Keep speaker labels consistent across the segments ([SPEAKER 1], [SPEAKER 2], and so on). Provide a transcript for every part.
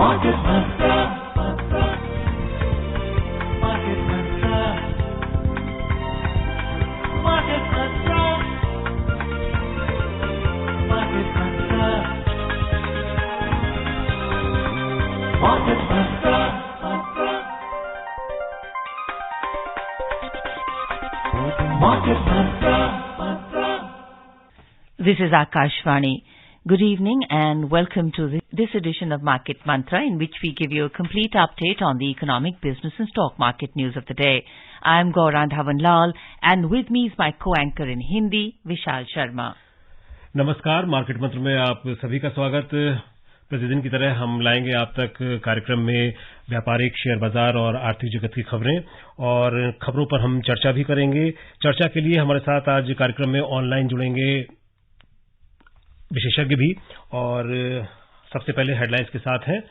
[SPEAKER 1] Market Mantra. Market Mantra. Market Mantra. Market Mantra. Market Mantra. Market Mantra.
[SPEAKER 2] This is Akashvani. Good evening and welcome to this edition of Market Mantra, in which we give you a complete update on the economic, business and stock market news of the day. I am Gaurang Dhawanlal and with me is my co-anchor in Hindi, Vishal Sharma.
[SPEAKER 3] नमस्कार, market मंत्र में आप सभी का स्वागत। प्रतिदिन की तरह हम लाएंगे आप तक कार्यक्रम में व्यापारिक, शेयर बाजार और आर्थिक जगत की खबरें, और खबरों पर हम चर्चा भी करेंगे। चर्चा के लिए हमारे साथ आज कार्यक्रम में ऑनलाइन जुड़ेंगे विशेषज्ञ भी, और सबसे पहले हेडलाइंस के साथ हैं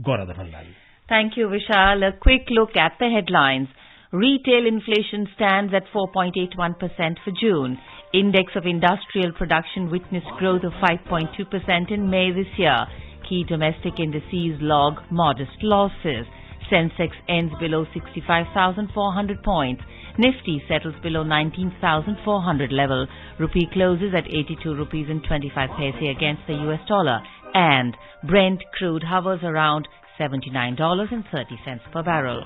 [SPEAKER 3] गौरव धवनलाल।
[SPEAKER 2] Thank you, Vishal. A quick look at the headlines. Retail inflation stands at 4.81% for June. Index of industrial production witnessed growth of 5.2% in May this year. Key domestic indices log modest losses. Sensex ends below 65,400 points. Nifty settles below 19,400 level. Rupee closes at 82 rupees and 25 paise against the US dollar. And Brent crude hovers around $79.30 per barrel.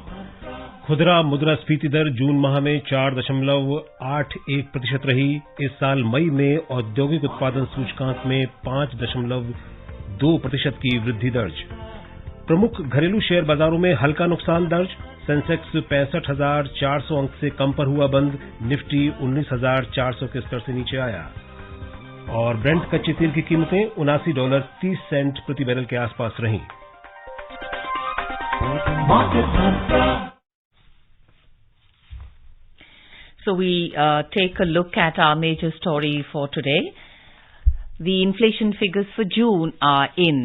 [SPEAKER 3] खुदरा मुद्रास्फीति दर जून माह में 4.81% रही। इस साल मई में औद्योगिक उत्पादन सूचकांक में 5.2% की वृद्धि दर्ज। प्रमुख घरेलू शेयर बाजारों में हल्का नुकसान दर्ज। सेंसेक्स 65,400 अंक से कम पर हुआ बंद। निफ्टी 19,400 के स्तर से नीचे आया। और ब्रेंट कच्चे तेल की कीमतें $79.30 प्रति बैरल के आसपास रहीं।
[SPEAKER 2] So we take a look at our major story for today. The inflation figures for June are in.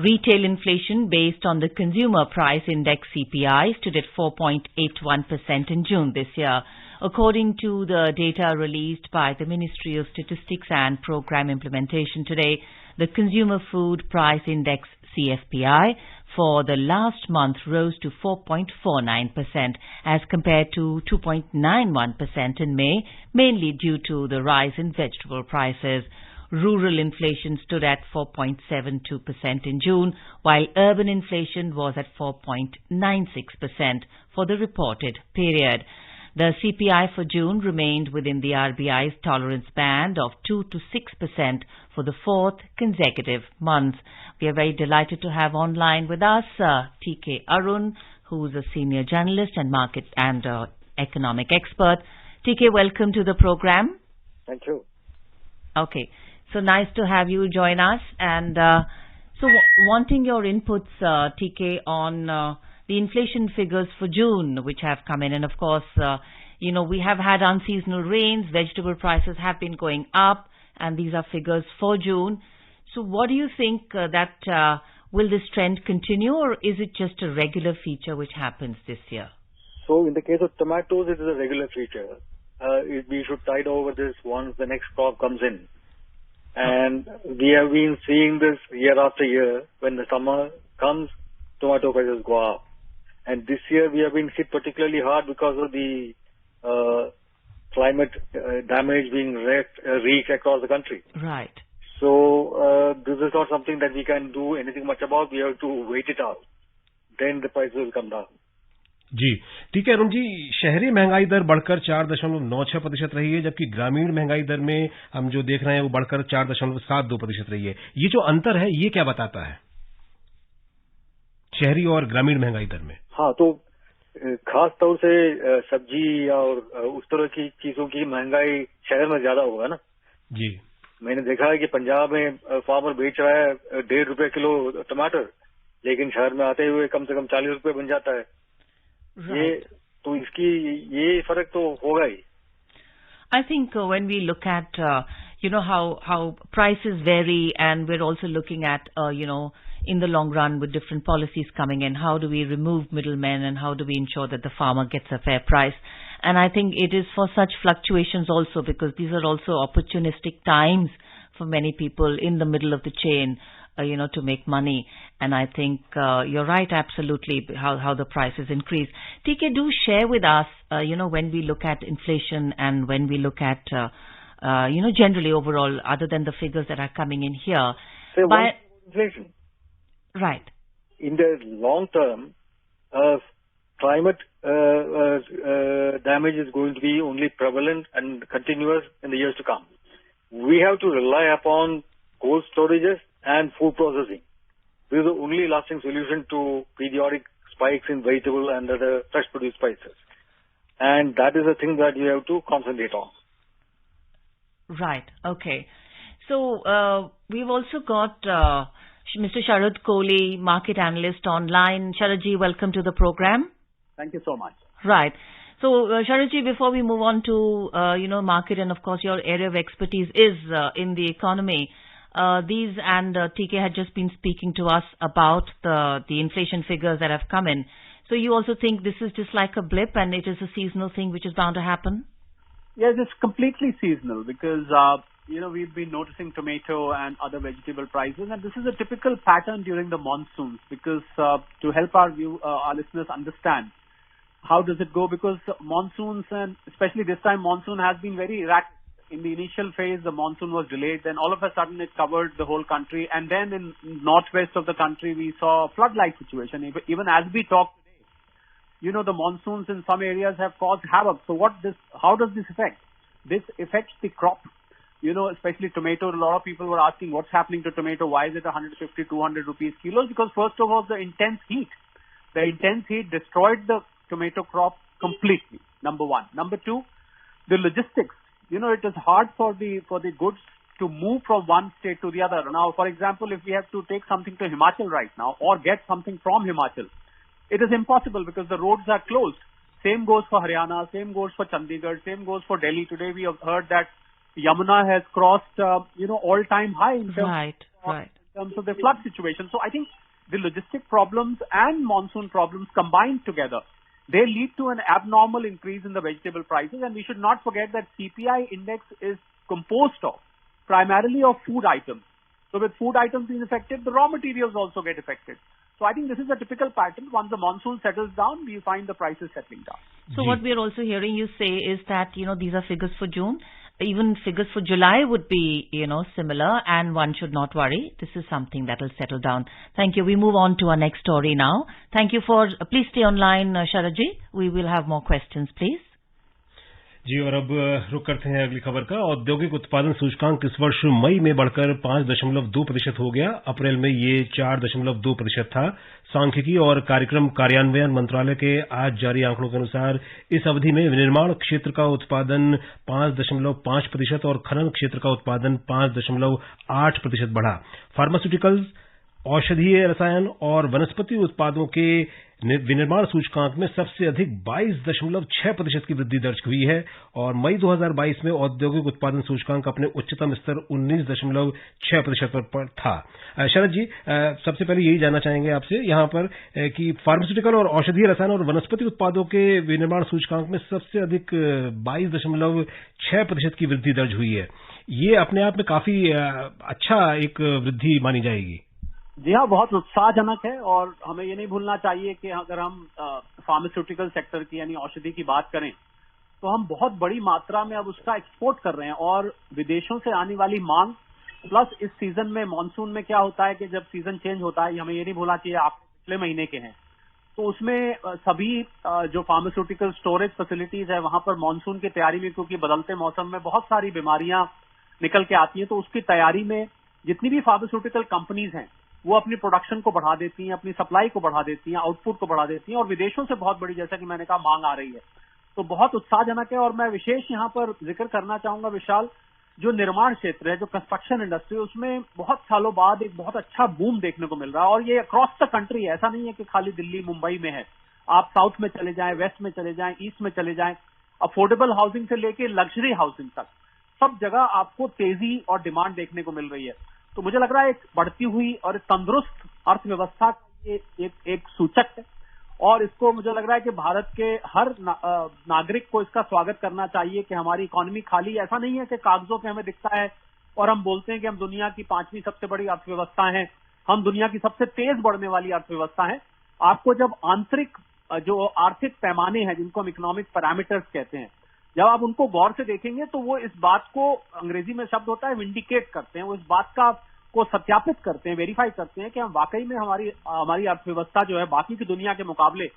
[SPEAKER 2] Retail inflation based on the Consumer Price Index CPI stood at 4.81% in June this year. According to the data released by the Ministry of Statistics and Program Implementation today, the Consumer Food Price Index CFPI for the last month rose to 4.49% as compared to 2.91% in May, mainly due to the rise in vegetable prices. Rural inflation stood at 4.72% in June, while urban inflation was at 4.96% for the reported period. The CPI for June remained within the RBI's tolerance band of 2 to 6% for the fourth consecutive month. We are very delighted to have online with us TK Arun, who is a senior journalist and market and economic expert. TK, welcome to the program.
[SPEAKER 4] Thank you.
[SPEAKER 2] Okay. So nice to have you join us. And wanting your inputs, TK, on the inflation figures for June, which have come in. And of course, we have had unseasonal rains. Vegetable prices have been going up. And these are figures for June. So what do you think will this trend continue, or is it just a regular feature which happens this year?
[SPEAKER 4] So in the case of tomatoes, it is a regular feature. We should tide over this once the next crop comes in. And we have been seeing this year after year. When the summer comes, tomato prices go up. And this year we have been hit particularly hard because of the climate damage being wreaked across the country.
[SPEAKER 2] Right.
[SPEAKER 4] So this is not something that we can do anything much about. We have to wait it out. Then the prices will come down.
[SPEAKER 3] जी ठीक है अरुण जी, शहरी महंगाई दर बढ़कर 4.96% रही है, जबकि ग्रामीण महंगाई दर में हम जो देख रहे हैं वो बढ़कर 4.72% रही है। ये जो अंतर है ये क्या बताता है शहरी और ग्रामीण महंगाई दर में? हाँ,
[SPEAKER 4] तो खास तौर से सब्जी और उस तरह की चीजों की महंगाई शहर में ज्यादा होगा ना
[SPEAKER 3] जी।
[SPEAKER 4] मैंने देखा है कि पंजाब में फार्मर बेच रहा है 1.5 रुपए किलो टमाटर, लेकिन शहर में आते हुए कम से कम 40 रुपए बन जाता है। ये फर्क तो होगा ही।
[SPEAKER 2] I think when we look at how prices vary, and we're also looking at in the long run with different policies coming in, how do we remove middlemen and how do we ensure that the farmer gets a fair price? And I think it is for such fluctuations also, because these are also opportunistic times for many people in the middle of the chain. to make money. And I think you're right, absolutely, how the prices increase. TK, do share with us, when we look at inflation and when we look at, generally overall, other than the figures that are coming in here.
[SPEAKER 4] Inflation.
[SPEAKER 2] Right.
[SPEAKER 4] In the long term, climate damage is going to be only prevalent and continuous in the years to come. We have to rely upon cold storages and food processing. This is the only lasting solution to periodic spikes in vegetable and other fresh produce prices. And that is the thing that you have to concentrate on.
[SPEAKER 2] Right. Okay. So we've also got Mr. Sharad Kohli, market analyst online. Sharadji, welcome to the program.
[SPEAKER 5] Thank you so much.
[SPEAKER 2] Right. So, Sharadji, before we move on to, market, and of course your area of expertise is in the economy, TK had just been speaking to us about the inflation figures that have come in. So you also think this is just like a blip and it is a seasonal thing which is bound to happen?
[SPEAKER 5] Yes, it's completely seasonal because, we've been noticing tomato and other vegetable prices, and this is a typical pattern during the monsoons because to help our listeners understand how does it go, because monsoons, and especially this time monsoon has been very erratic. In the initial phase, the monsoon was delayed, then all of a sudden it covered the whole country, and then in northwest of the country we saw a flood-like situation. Even as we talk today, the monsoons in some areas have caused havoc. So how does this affect? This affects the crop. Especially tomato. A lot of people were asking what's happening to tomato. Why is it 150, 200 rupees kilos? Because first of all, the intense heat. The intense heat destroyed the tomato crop completely. Number one. Number two, the logistics. It is hard for the goods to move from one state to the other. Now, for example, if we have to take something to Himachal right now or get something from Himachal, it is impossible because the roads are closed. Same goes for Haryana, same goes for Chandigarh, same goes for Delhi. Today we have heard that Yamuna has crossed, all-time high in terms of the flood situation. So I think the logistic problems and monsoon problems combined together, they lead to an abnormal increase in the vegetable prices. And we should not forget that CPI index is composed of primarily of food items. So with food items being affected, the raw materials also get affected. So I think this is a typical pattern. Once the monsoon settles down, we find the prices settling down.
[SPEAKER 2] So what we are also hearing you say is that, these are figures for June. Even figures for July would be, similar, and one should not worry. This is something that will settle down. Thank you. We move on to our next story now. Thank you please stay online, Sharadji. We will have more questions, please.
[SPEAKER 3] जी, और अब रुक करते हैं अगली खबर का। औद्योगिक उत्पादन सूचकांक इस वर्ष मई में बढ़कर 5.2% हो गया। अप्रैल में ये 4.2% था। सांख्यिकी और कार्यक्रम कार्यान्वयन मंत्रालय के आज जारी आंकड़ों के अनुसार इस अवधि में विनिर्माण क्षेत्र का उत्पादन 5.5% और खनन क्षेत्र का उत्पादन 5.8% बढ़ा। फार्मास्यूटिकल्स, औषधीय रसायन और वनस्पति उत्पादों के विनिर्माण सूचकांक में सबसे अधिक 22.6% की वृद्धि दर्ज हुई है और मई 2022 में औद्योगिक उत्पादन सूचकांक अपने उच्चतम स्तर 19.6% पर था। शरद जी, सबसे पहले यही जानना चाहेंगे आपसे यहाँ पर कि फार्मास्यूटिकल और औषधीय रसायन और वनस्पति उत्पादों के विनिर्माण सूचकांक में सबसे अधिक 22.6% की वृद्धि दर्ज हुई है। ये अपने आप में काफी अच्छा एक वृद्धि मानी जाएगी।
[SPEAKER 5] जी हाँ, बहुत उत्साहजनक है और हमें ये नहीं भूलना चाहिए कि अगर हम फार्मास्यूटिकल सेक्टर की यानी औषधि की बात करें तो हम बहुत बड़ी मात्रा में अब उसका एक्सपोर्ट कर रहे हैं और विदेशों से आने वाली मांग प्लस इस सीजन में मानसून में क्या होता है कि जब सीजन चेंज होता है, हमें ये नहीं भूलना चाहिए आप पिछले महीने के हैं, तो उसमें सभी जो फार्मास्यूटिकल स्टोरेज फैसिलिटीज है वहां पर मानसून की तैयारी में, क्योंकि बदलते मौसम में बहुत सारी बीमारियां निकल के आती हैं, तो उसकी तैयारी में जितनी भी फार्मास्यूटिकल कंपनीज हैं वो अपनी प्रोडक्शन को बढ़ा देती हैं, अपनी सप्लाई को बढ़ा देती हैं, आउटपुट को बढ़ा देती हैं और विदेशों से बहुत बड़ी, जैसा कि मैंने कहा, मांग आ रही है। तो बहुत उत्साहजनक है और मैं विशेष यहाँ पर जिक्र करना चाहूंगा विशाल, जो निर्माण क्षेत्र है, जो कंस्ट्रक्शन इंडस्ट्री, उसमें बहुत सालों बाद एक बहुत अच्छा बूम देखने को मिल रहा है और ये अक्रॉस द कंट्री है। ऐसा नहीं है कि खाली दिल्ली मुंबई में है, आप साउथ में चले जाएं, वेस्ट में चले जाएं, ईस्ट में चले जाएं, अफोर्डेबल हाउसिंग से लेके लग्जरी हाउसिंग तक सब जगह आपको तेजी और डिमांड देखने को मिल रही है। तो मुझे लग रहा है एक बढ़ती हुई और तंदुरुस्त अर्थव्यवस्था का ये एक सूचक है और इसको मुझे लग रहा है कि भारत के हर नागरिक को इसका स्वागत करना चाहिए कि हमारी इकोनॉमी खाली ऐसा नहीं है कि कागजों पे हमें दिखता है और हम बोलते हैं कि हम दुनिया की 5वीं सबसे बड़ी अर्थव्यवस्था हैं, हम दुनिया की सबसे तेज बढ़ने वाली अर्थव्यवस्था है। आपको जब आंतरिक जो आर्थिक पैमाने हैं, जिनको हम इकोनॉमिक पैरामीटर्स कहते हैं, जब आप उनको गौर से देखेंगे तो वो इस बात को, अंग्रेजी में शब्द होता है विंडिकेट करते हैं, वो इस बात को सत्यापित करते हैं, वेरीफाई करते हैं कि हम वाकई में हमारी अर्थव्यवस्था जो है बाकी की दुनिया के मुकाबले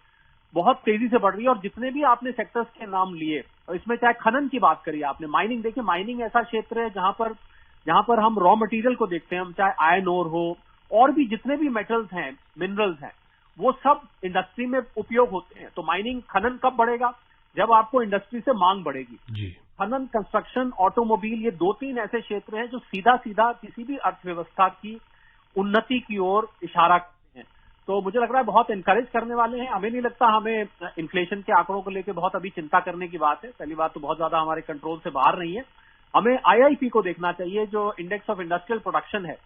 [SPEAKER 5] बहुत तेजी से बढ़ रही है। और जितने भी आपने सेक्टर्स के नाम लिए, और इसमें चाहे खनन की बात करिए आपने, माइनिंग, देखिए माइनिंग ऐसा क्षेत्र है जहां पर हम रॉ मटेरियल को देखते हैं, हम चाहे आयरन ओर हो और भी जितने भी मेटल्स हैं, मिनरल्स हैं, वो सब इंडस्ट्री में उपयोग होते हैं। तो माइनिंग, खनन कब बढ़ेगा? जब आपको इंडस्ट्री से मांग बढ़ेगी जी। खनन, कंस्ट्रक्शन, ऑटोमोबाइल, ये 2-3 ऐसे क्षेत्र हैं जो सीधा सीधा किसी भी अर्थव्यवस्था की उन्नति की ओर इशारा करते हैं। तो मुझे लग रहा है बहुत एनकरेज करने वाले हैं। हमें नहीं लगता हमें इन्फ्लेशन के आंकड़ों को लेकर बहुत अभी चिंता करने की बात है। पहली बात तो बहुत ज्यादा हमारे कंट्रोल से बाहर नहीं है। हमें IIP को देखना चाहिए, जो इंडेक्स ऑफ इंडस्ट्रियल प्रोडक्शन है,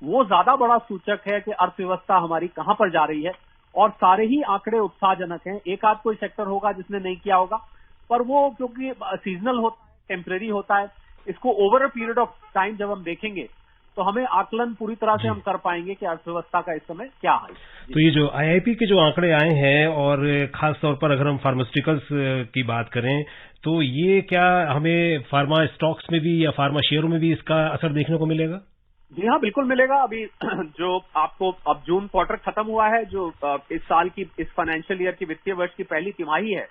[SPEAKER 5] वो ज्यादा बड़ा सूचक है कि अर्थव्यवस्था हमारी कहां पर जा रही है। और सारे ही आंकड़े उत्साहजनक हैं। एक आध कोई सेक्टर होगा जिसने नहीं किया होगा, पर वो क्योंकि सीजनल होता है, टेम्परेरी होता है, इसको over a period of time जब हम देखेंगे तो हमें आकलन पूरी तरह से हम कर पाएंगे कि अर्थव्यवस्था का इस समय क्या हाल है।
[SPEAKER 3] तो ये जो IIP के जो आंकड़े आए हैं, और खास तौर पर अगर हम फार्मास्यूटिकल्स की बात करें, तो ये क्या हमें फार्मा स्टॉक्स में भी या फार्मा शेयरों में भी इसका असर देखने को मिलेगा?
[SPEAKER 5] जी हाँ, बिल्कुल मिलेगा। अभी जो आपको अब जून क्वार्टर खत्म हुआ है, जो इस साल की, इस फाइनेंशियल ईयर की वित्तीय वर्ष की पहली तिमाही है,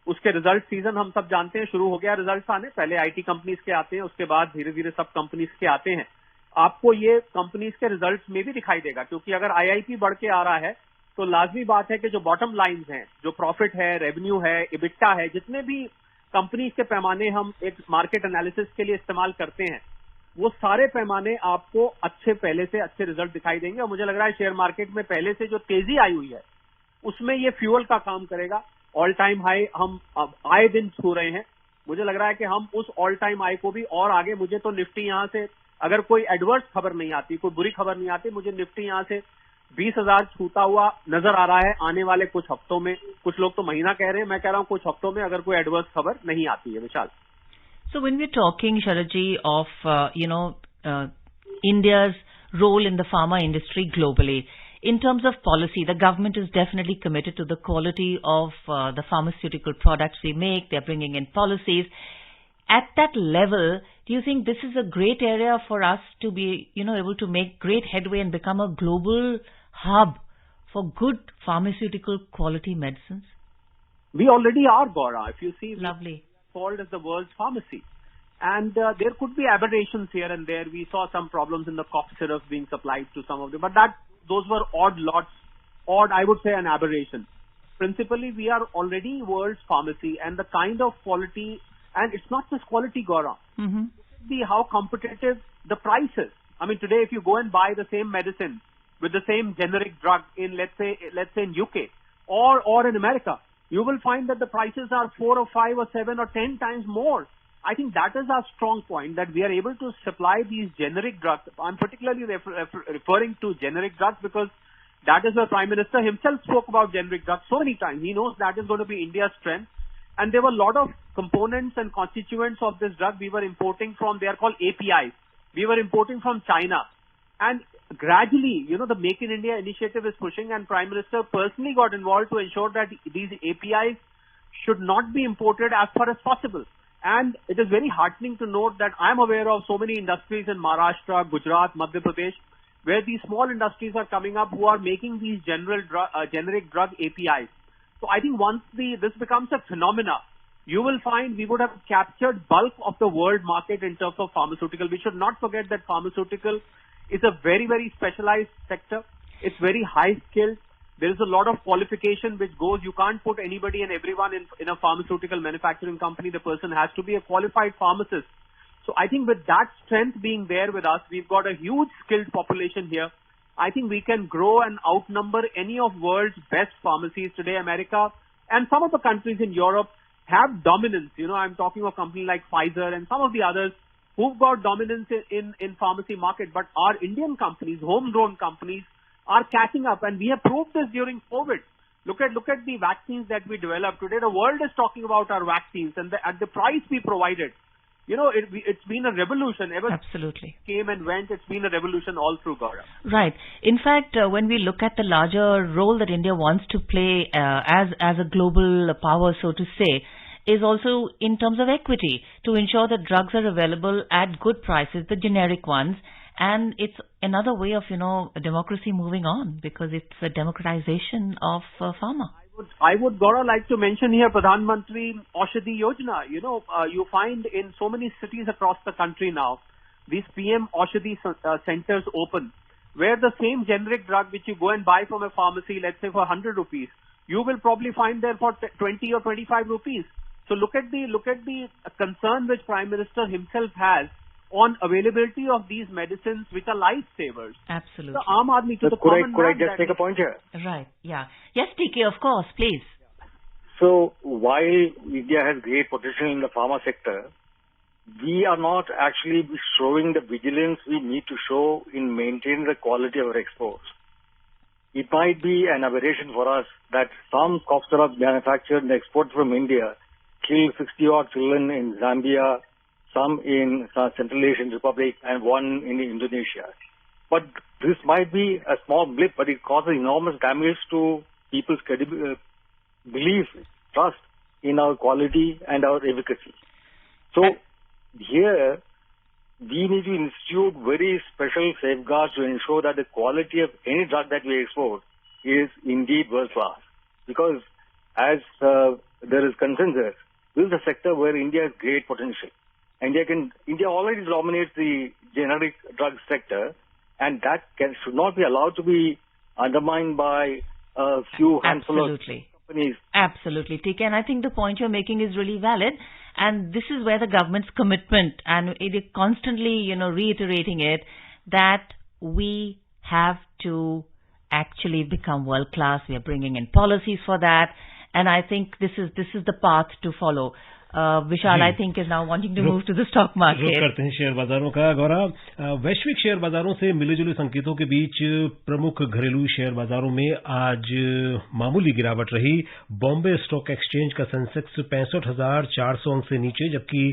[SPEAKER 5] उसके रिजल्ट सीजन हम सब जानते हैं, शुरू हो गया रिजल्ट्स आने। पहले IT कंपनीज के आते हैं, उसके बाद धीरे धीरे सब कंपनीज के आते हैं। आपको ये कंपनीज के रिजल्ट्स में भी दिखाई देगा, क्योंकि अगर IIP बढ़ के आ रहा है तो लाजमी बात है कि जो बॉटम लाइन्स हैं, जो प्रॉफिट है, रेवेन्यू है, EBITDA है, जितने भी कंपनीज के पैमाने हम एक मार्केट एनालिसिस के लिए इस्तेमाल करते हैं, वो सारे पैमाने आपको पहले से अच्छे रिजल्ट दिखाई देंगे। और मुझे लग रहा है शेयर मार्केट में पहले से जो तेजी आई हुई है, उसमें ये फ्यूल का काम करेगा। ऑल टाइम हाई हम अब आए दिन छू रहे हैं। मुझे लग रहा है कि हम उस ऑल टाइम हाई को भी और आगे, मुझे तो निफ्टी यहां से, अगर कोई एडवर्स खबर नहीं आती, कोई बुरी खबर नहीं आती, मुझे निफ्टी यहां से 20,000 छूता हुआ नजर आ रहा है आने वाले कुछ हफ्तों में। कुछ लोग तो महीना कह रहे हैं, मैं कह रहा हूं कुछ हफ्तों में, अगर कोई एडवर्स खबर नहीं आती है। विशाल,
[SPEAKER 2] So when we're talking, Sharadji, of, India's role in the pharma industry globally, in terms of policy, the government is definitely committed to the quality of the pharmaceutical products we make. They're bringing in policies. At that level, do you think this is a great area for us to be, able to make great headway and become a global hub for good pharmaceutical quality medicines?
[SPEAKER 5] We already are, Gaura. If you see,
[SPEAKER 2] Lovely.
[SPEAKER 5] Called as the world's pharmacy, and there could be aberrations here and there. We saw some problems in the cough syrups being supplied to some of them, but those were odd lots, I would say, an aberration. Principally, we are already world's pharmacy, and the kind of quality, and it's not just quality, Gaura.
[SPEAKER 2] Mm-hmm.
[SPEAKER 5] See how competitive the price is. I mean, today if you go and buy the same medicine with the same generic drug in, let's say in UK or in America, you will find that the prices are 4 or 5 or 7 or 10 times more. I think that is our strong point, that we are able to supply these generic drugs. I'm particularly referring to generic drugs because that is where Prime Minister himself spoke about generic drugs so many times. He knows that is going to be India's strength. And there were a lot of components and constituents of this drug we were importing from, they are called APIs. We were importing from China. And gradually, the Make in India initiative is pushing, and Prime Minister personally got involved to ensure that these APIs should not be imported as far as possible. And it is very heartening to note that I am aware of so many industries in Maharashtra, Gujarat, Madhya Pradesh, where these small industries are coming up who are making these generic drug APIs. So I think once this becomes a phenomena, you will find we would have captured bulk of the world market in terms of pharmaceutical. We should not forget that pharmaceutical is a very, very specialized sector. It's very high skilled. There is a lot of qualification which goes. You can't put anybody and everyone in a pharmaceutical manufacturing company. The person has to be a qualified pharmacist. So I think with that strength being there with us, we've got a huge skilled population here. I think we can grow and outnumber any of world's best pharmacies today. America and some of the countries in Europe have dominance. I'm talking of a company like Pfizer and some of the others who've got dominance in pharmacy market. But our Indian companies, homegrown companies, are catching up, and we have proved this during COVID. Look at the vaccines that we developed today. The world is talking about our vaccines, and at the price we provided. it's been a revolution.
[SPEAKER 2] Absolutely.
[SPEAKER 5] Came and went, it's been a revolution all through, Gaurav.
[SPEAKER 2] Right. In fact, when we look at the larger role that India wants to play as a global power, so to say, is also in terms of equity, to ensure that drugs are available at good prices, the generic ones, and it's another way of, democracy moving on, because it's a democratization of pharma.
[SPEAKER 5] I would, Gaurav, like to mention here Pradhan Mantri Aushadhi Yojana. You find in so many cities across the country now, these PM Aushadhi centers open, where the same generic drug which you go and buy from a pharmacy, let's say for 100 rupees, you will probably find there for 20 or 25 rupees. So look at the concern which Prime Minister himself has on availability of these medicines which are lifesavers.
[SPEAKER 2] Absolutely.
[SPEAKER 5] The Aam Aadmi, to the common man.
[SPEAKER 4] Could I just take a point here?
[SPEAKER 2] Right, yeah. Yes, TK, of course, please.
[SPEAKER 4] So while India has great potential in the pharma sector, we are not actually showing the vigilance we need to show in maintaining the quality of our exports. It might be an aberration for us that some cough syrup manufactured and exported from India kill 60-odd children in Zambia, some in Central Asian Republic, and one in Indonesia. But this might be a small blip, but it causes enormous damage to people's belief, trust in our quality and our efficacy. So here, we need to institute very special safeguards to ensure that the quality of any drug that we export is indeed world class. Because as there is consensus, this is a sector where India has great potential. India already dominates the generic drug sector, and that should not be allowed to be undermined by a few handful of companies.
[SPEAKER 2] Absolutely, TK. And I think the point you're making is really valid. And this is where the government's commitment, and it is constantly, reiterating it, that we have to actually become world class. We are bringing in policies for that. And I think this is the path to follow. Vishal, I think, is now wanting to move to the stock market.
[SPEAKER 3] रुक करते हैं share बाजारों का। गौरव, वैश्विक share बाजारों से मिले जुले संकेतों के बीच प्रमुख घरेलू शेयर बाजारों में आज मामूली गिरावट रही। बॉम्बे स्टॉक एक्सचेंज का सेंसेक्स 65,400 अंक से नीचे, जबकि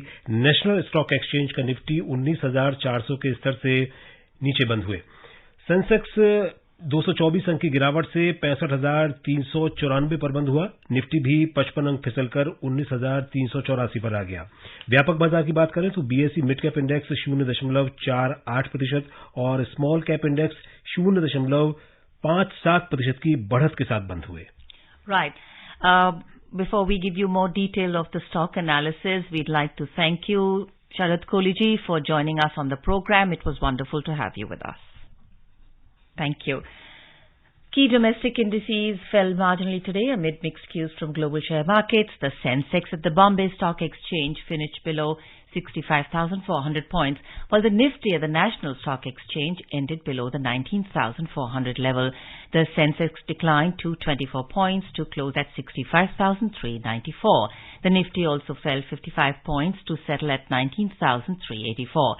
[SPEAKER 3] नेशनल स्टॉक एक्सचेंज का निफ्टी 19,400 के स्तर से नीचे बंद हुए। सेंसेक्स 224 अंक की गिरावट से 65,394 पर बंद हुआ। निफ्टी भी 55 अंक फिसलकर 19,384 पर आ गया। व्यापक बाजार की बात करें तो बीएसई मिड कैप इंडेक्स 0.48% और स्मॉल कैप इंडेक्स 0.57% की बढ़त के साथ बंद हुए।
[SPEAKER 2] Right. Before we give you more detail of the stock analysis, we'd like to thank you, Sharad Kohli ji, for joining us on the program. It was wonderful to have you with us. Thank you. Key domestic indices fell marginally today amid mixed cues from global share markets. The Sensex at the Bombay Stock Exchange finished below 65,400 points, while the Nifty at the National Stock Exchange ended below the 19,400 level. The Sensex declined 224 points to close at 65,394. The Nifty also fell 55 points to settle at 19,384.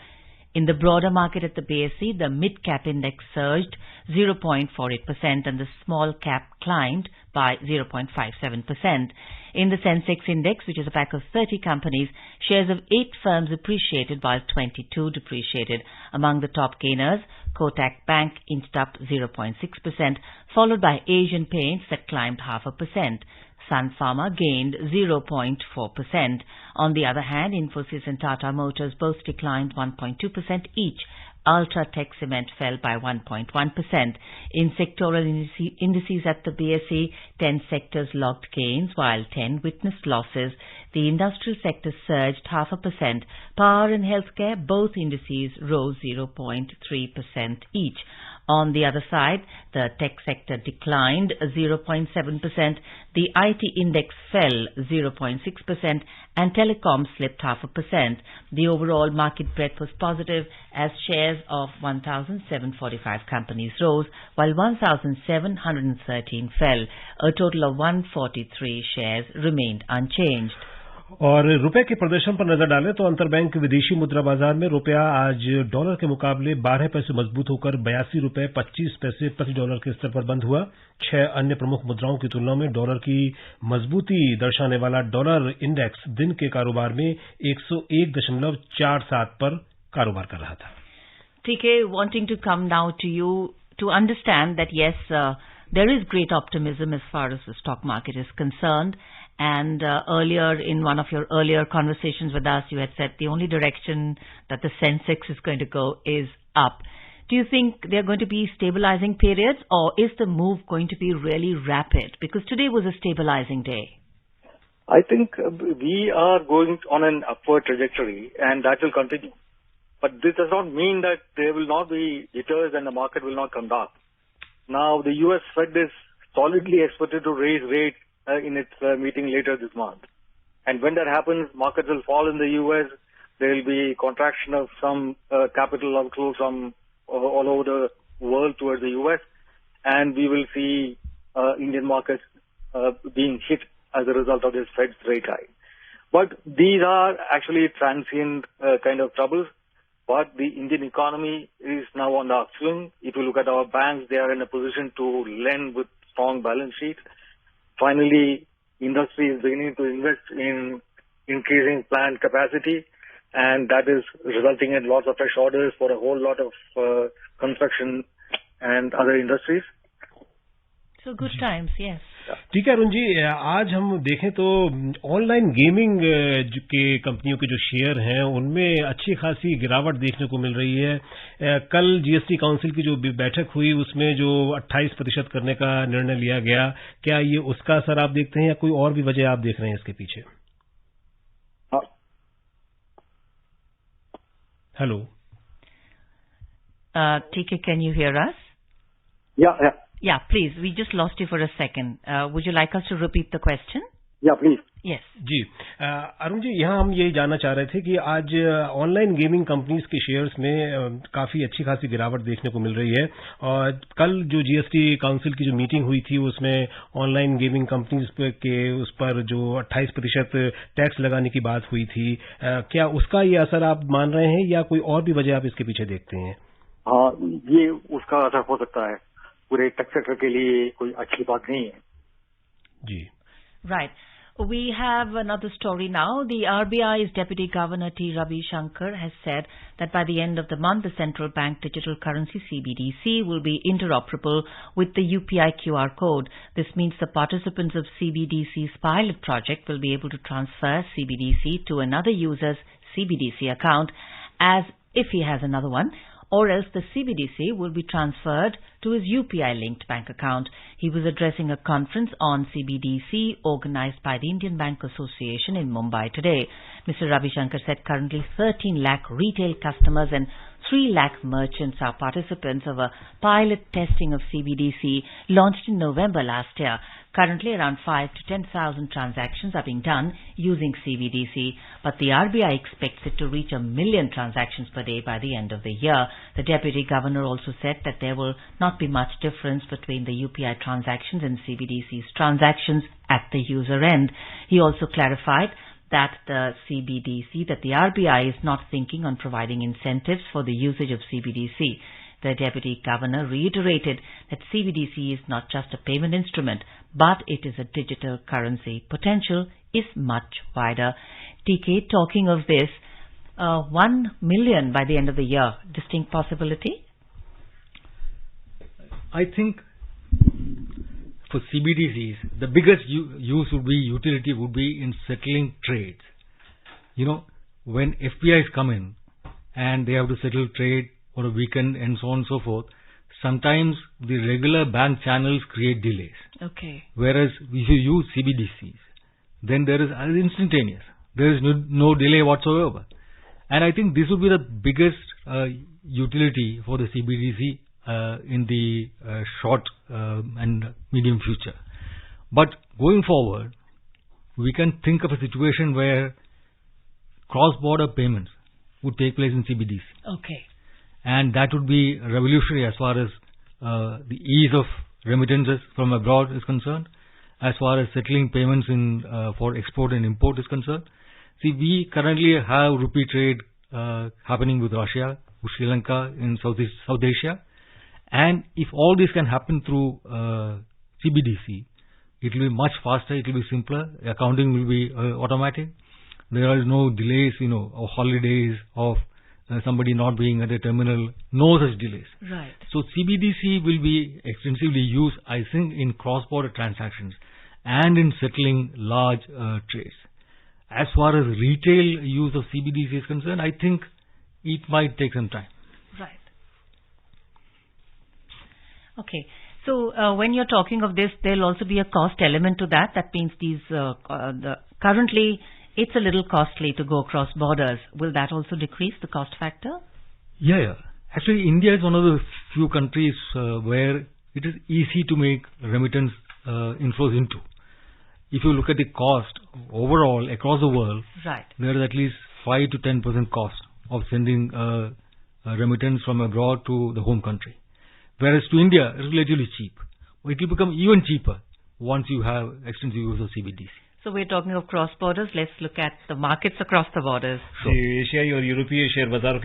[SPEAKER 2] In the broader market at the BSE, the mid-cap index surged 0.48% and the small cap climbed by 0.57%. In the Sensex index, which is a pack of 30 companies, shares of 8 firms appreciated while 22 depreciated. Among the top gainers, Kotak Bank inched up 0.6%, followed by Asian Paints that climbed 0.5%. Sun Pharma gained 0.4%. On the other hand, Infosys and Tata Motors both declined 1.2% each. Ultratech Cement fell by 1.1%. In sectoral indices at the BSE, 10 sectors logged gains while 10 witnessed losses. The industrial sector surged 0.5%. Power and healthcare, both indices rose 0.3% each. On the other side, the tech sector declined 0.7%, the IT index fell 0.6%, and telecom slipped 0.5%. The overall market breadth was positive as shares of 1,745 companies rose, while 1,713 fell. A total of 143 shares remained unchanged.
[SPEAKER 3] और रुपए के प्रदर्शन पर नजर डालें तो अंतरबैंक विदेशी मुद्रा बाजार में रुपया आज डॉलर के मुकाबले 12 पैसे मजबूत होकर 82 रुपए 25 पैसे प्रति डॉलर के स्तर पर बंद हुआ। 6 अन्य प्रमुख मुद्राओं की तुलना में डॉलर की मजबूती दर्शाने वाला डॉलर इंडेक्स दिन के कारोबार में 101.47 पर कारोबार कर रहा था।
[SPEAKER 2] TK, wanting to come now to you to understand that yes, there is great optimism as far as the stock market is concerned. And earlier, in one of your earlier conversations with us, you had said the only direction that the Sensex is going to go is up. Do you think there are going to be stabilizing periods, or is the move going to be really rapid? Because today was a stabilizing day.
[SPEAKER 4] I think we are going on an upward trajectory, and that will continue. But this does not mean that there will not be jitters and the market will not come down. Now, the US Fed is solidly expected to raise rates in its meeting later this month. And when that happens, markets will fall in the US. There will be contraction of some capital outflow from all over the world towards the US. And we will see Indian markets being hit as a result of this Fed's rate hike. But these are actually transient kind of troubles. But the Indian economy is now on the upswing. If you look at our banks, they are in a position to lend with strong balance sheets. Finally, industry is beginning to invest in increasing plant capacity, and that is resulting in lots of fresh orders for a whole lot of construction and other industries.
[SPEAKER 2] So good times, yes.
[SPEAKER 3] ठीक है अरुण जी, आज हम देखें तो online gaming के कंपनियों के जो शेयर हैं उनमें अच्छी खासी गिरावट देखने को मिल रही है। कल जीएसटी काउंसिल की जो बैठक हुई उसमें जो 28% करने का निर्णय लिया गया, क्या ये उसका असर आप देखते हैं या कोई और भी वजह आप देख रहे हैं इसके पीछे? Hello,
[SPEAKER 2] TK, can you hear us?
[SPEAKER 4] Yeah.
[SPEAKER 2] Yeah, please. We just lost you for a second. Would you like us to repeat the question?
[SPEAKER 4] Yeah, please.
[SPEAKER 2] Yes.
[SPEAKER 3] जी अरुण जी, यहाँ हम ये जानना चाह रहे थे कि आज ऑनलाइन गेमिंग कंपनीज के शेयर्स में काफी अच्छी खासी गिरावट देखने को मिल रही है और कल जो जीएसटी काउंसिल की जो मीटिंग हुई थी उसमें ऑनलाइन गेमिंग कंपनीज के उस पर जो 28% टैक्स लगाने की बात हुई थी, क्या उसका ये असर आप मान रहे हैं या कोई और भी वजह आप इसके पीछे देखते हैं?
[SPEAKER 4] हाँ, ये उसका असर हो सकता है। पूरे टैक्स सेक्टर के लिए कोई अच्छी बात नहीं है।
[SPEAKER 3] जी,
[SPEAKER 2] Right. We have another story now. The RBI's Deputy Governor T. Ravi Shankar has said that by the end of the month, the central bank digital currency CBDC will be interoperable with the UPI QR code. This means the participants of CBDC's pilot project will be able to transfer CBDC to another user's CBDC account as if he has another one, or else the CBDC will be transferred to his UPI-linked bank account. He was addressing a conference on CBDC organized by the Indian Bank Association in Mumbai today. Mr. Ravi Shankar said currently 13 lakh retail customers and 3 lakh merchants are participants of a pilot testing of CBDC launched in November last year. Currently, around 5 to 10,000 transactions are being done using CBDC, but the RBI expects it to reach 1 million transactions per day by the end of the year. The Deputy Governor also said that there will not be much difference between the UPI transactions and CBDC's transactions at the user end. He also clarified that the RBI is not thinking on providing incentives for the usage of CBDC. The Deputy Governor reiterated that CBDC is not just a payment instrument, but it is a digital currency. Potential is much wider. TK, talking of this, 1 million by the end of the year, distinct possibility?
[SPEAKER 6] I think for CBDCs, the biggest utility would be in settling trades. You know, when FPIs come in and they have to settle trade for a weekend and so on and so forth, sometimes the regular bank channels create delays.
[SPEAKER 2] Okay.
[SPEAKER 6] Whereas if you use CBDCs, then there is instantaneous. There is no delay whatsoever. And I think this would be the biggest utility for the CBDC in the short and medium future. But going forward, we can think of a situation where cross-border payments would take place in CBDC.
[SPEAKER 2] Okay.
[SPEAKER 6] And that would be revolutionary as far as the ease of remittances from abroad is concerned, as far as settling payments for export and import is concerned, See, we currently have rupee trade happening with Russia, with Sri Lanka in South Asia. And if all this can happen through CBDC, it will be much faster, it will be simpler, accounting will be automatic. There are no delays, or holidays of somebody not being at the terminal, no such delays.
[SPEAKER 2] Right.
[SPEAKER 6] So CBDC will be extensively used, I think, in cross-border transactions and in settling large trades. As far as retail use of CBDC is concerned, I think it might take some time.
[SPEAKER 2] Right. Okay. So when you're talking of this, there'll also be a cost element to that. That means these currently it's a little costly to go across borders. Will that also decrease the cost factor?
[SPEAKER 6] Yeah. Actually, India is one of the few countries where it is easy to make remittance inflows into. If you look at the cost overall across the world,
[SPEAKER 2] right,
[SPEAKER 6] there is at least 5 to 10% cost of sending a remittance from abroad to the home country. Whereas to India, it's relatively cheap. It will become even cheaper once you have extensive use of CBDC.
[SPEAKER 2] So we're talking of cross borders. Let's look at the markets across the borders.
[SPEAKER 3] एशियाई और यूरोपीय share बाजारों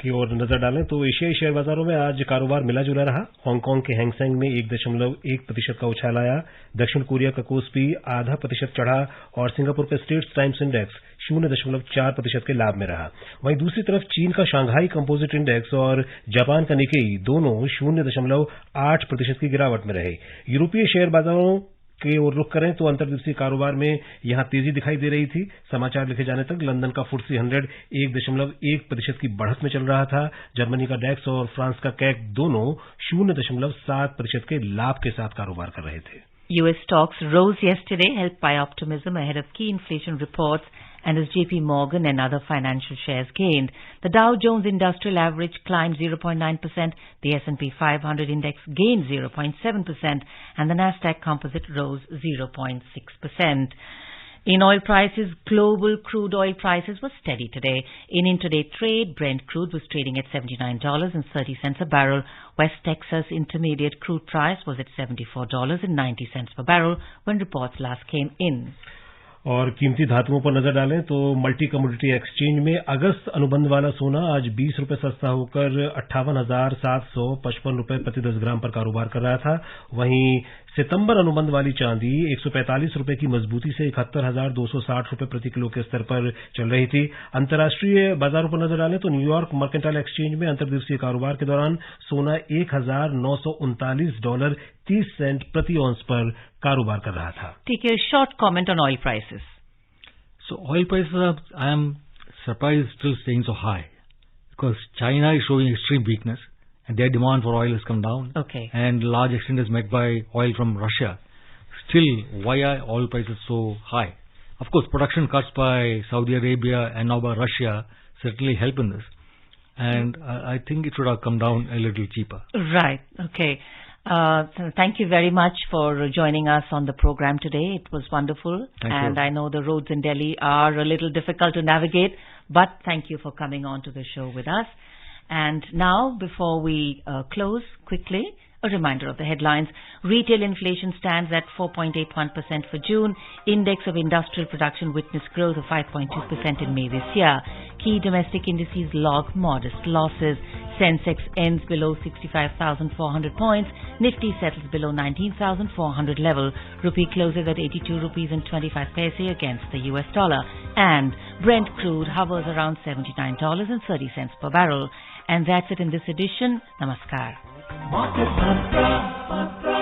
[SPEAKER 3] की ओर नजर डालें तो एशियाई share बाजारों में आज कारोबार मिला जुला रहा। हांगकांग के हैंगसेंग में 1.1% का उछाल आया, दक्षिण कोरिया का कोस्पी 0.5% चढ़ा और सिंगापुर का स्ट्रेट्स टाइम्स इंडेक्स 0.4% के लाभ में रहा। वहीं दूसरी तरफ चीन का शंघाई कंपोजिट इंडेक्स और जापान का निकेई दोनों 0.8% की गिरावट में रहे। यूरोपीय शेयर बाजारों के ओर रुख करें तो अंतर्दिवसीय कारोबार में यहां तेजी दिखाई दे रही थी। समाचार लिखे जाने तक लंदन का FTSE 100 1.1% की बढ़त में चल रहा था। जर्मनी का डैक्स और फ्रांस का कैक दोनों 0.7% के लाभ के साथ कारोबार कर रहे थे।
[SPEAKER 2] US stocks rose yesterday, helped by optimism ahead of key inflation reports and as JP Morgan and other financial shares gained. The Dow Jones Industrial Average climbed 0.9%, the S&P 500 index gained 0.7%, and the Nasdaq Composite rose 0.6%. In oil prices, global crude oil prices were steady today. In intraday trade, Brent crude was trading at $79.30 a barrel. West Texas Intermediate crude price was at $74.90 per barrel when reports last came in.
[SPEAKER 3] और कीमती धातुओं पर नजर डालें तो multi commodity exchange में अगस्त अनुबंध वाला सोना आज 20 रुपए सस्ता होकर 58,755 रुपए प्रति 10 ग्राम पर कारोबार कर रहा था। वहीं सितंबर अनुबंध वाली चांदी 145 रुपए की मजबूती से 71,260 रुपए प्रति किलो के स्तर पर चल रही थी। अंतर्राष्ट्रीय बाजारों पर नजर डालें तो न्यूयॉर्क मर्केंटाइल एक्सचेंज में अंतर्दिवसीय कारोबार के दौरान सोना $1,939.30 प्रति औंस पर कारोबार कर रहा था।
[SPEAKER 2] Take a short comment on oil prices.
[SPEAKER 6] So oil prices, I am surprised still staying so high because China is showing extreme weakness and their demand for oil has come down.
[SPEAKER 2] Okay.
[SPEAKER 6] And large extent is met by oil from Russia. Still, why are oil prices so high? Of course, production cuts by Saudi Arabia and now by Russia certainly help in this. And I think it should have come down a little cheaper.
[SPEAKER 2] Right. Okay. So thank you very much for joining us on the program today. It was wonderful.
[SPEAKER 6] Thank
[SPEAKER 2] and
[SPEAKER 6] you.
[SPEAKER 2] I know the roads in Delhi are a little difficult to navigate, but thank you for coming on to the show with us. And now, before we close, quickly, a reminder of the headlines. Retail inflation stands at 4.81% for June. Index of industrial production witnessed growth of 5.2% in May this year. Key domestic indices log modest losses. Sensex ends below 65,400 points. Nifty settles below 19,400 level. Rupee closes at 82 rupees and 25 paise against the US dollar. And Brent crude hovers around $79.30 per barrel. And that's it in this edition. Namaskar.
[SPEAKER 1] Market Mantra.